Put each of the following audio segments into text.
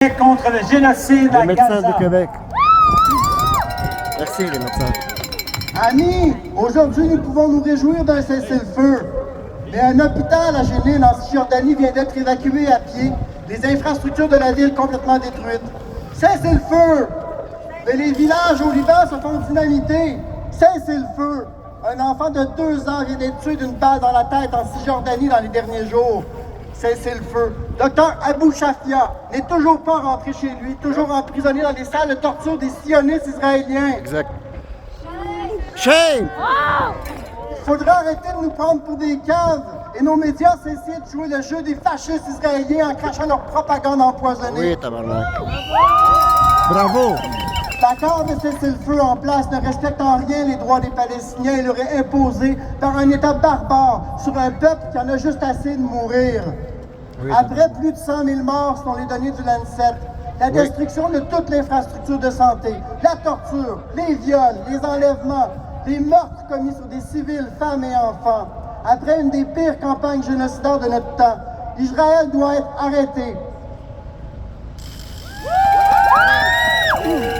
contre le génocide à Les médecins Gaza. du Québec. Merci les médecins. Amis, aujourd'hui nous pouvons nous réjouir d'un cessez-le-feu. Mais un hôpital à Jénine en Cisjordanie vient d'être évacué à pied, les infrastructures de la ville complètement détruites. Cessez-le-feu! Mais les villages au Liban se font dynamiter. Cessez-le-feu! Un enfant de 2 ans vient d'être tué d'une balle dans la tête en Cisjordanie dans les derniers jours. Cessez-le-feu. Docteur Abou Shafia n'est toujours pas rentré chez lui, toujours emprisonné dans les salles de torture des sionistes israéliens. Exact. Shame! Il faudra arrêter de nous prendre pour des caves et nos médias cesser de jouer le jeu des fascistes israéliens en crachant leur propagande empoisonnée. Oui, tabarnak. Bravo! L'accord de cessez-le-feu en place ne respecte en rien les droits des Palestiniens et l'aurait imposé par un État barbare sur un peuple qui en a juste assez de mourir. Oui, Après plus de 100 000 morts, selon les données du Lancet, la destruction de toute l'infrastructure de santé, la torture, les viols, les enlèvements, les meurtres commis sur des civils, femmes et enfants. Après une des pires campagnes génocidaires de notre temps, Israël doit être arrêté.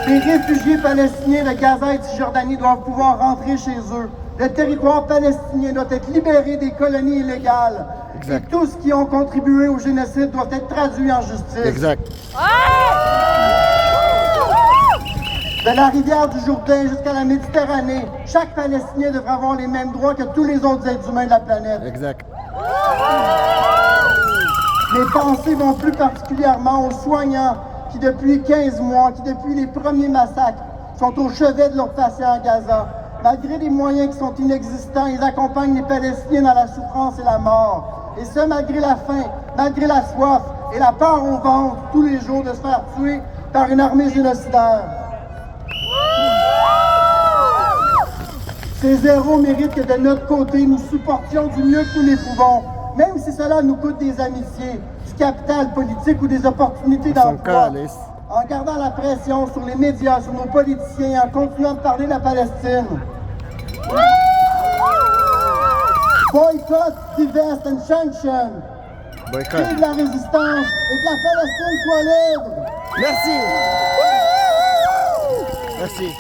Les réfugiés palestiniens de Gaza et de Cisjordanie doivent pouvoir rentrer chez eux. Le territoire palestinien doit être libéré des colonies illégales. Exact. Et tous qui ont contribué au génocide doivent être traduits en justice. Exact. De la rivière du Jourdain jusqu'à la Méditerranée, chaque Palestinien devra avoir les mêmes droits que tous les autres êtres humains de la planète. Exact. Mes pensées vont plus particulièrement aux soignants qui, depuis 15 mois, qui, depuis les premiers massacres, sont au chevet de leurs patients à Gaza. Malgré les moyens qui sont inexistants, ils accompagnent les Palestiniens dans la souffrance et la mort. Et ce, malgré la faim, malgré la soif et la peur au ventre, tous les jours de se faire tuer par une armée génocidaire. Ces héros méritent que de notre côté, nous supportions du mieux que nous les pouvons, même si cela nous coûte des amitiés, du capital politique ou des opportunités d'emploi. En gardant la pression sur les médias, sur nos politiciens et en continuant de parler de la Palestine. Boycott, divest and sanction. Boycott. Vive la résistance et que la Palestine soit libre. Merci. Merci.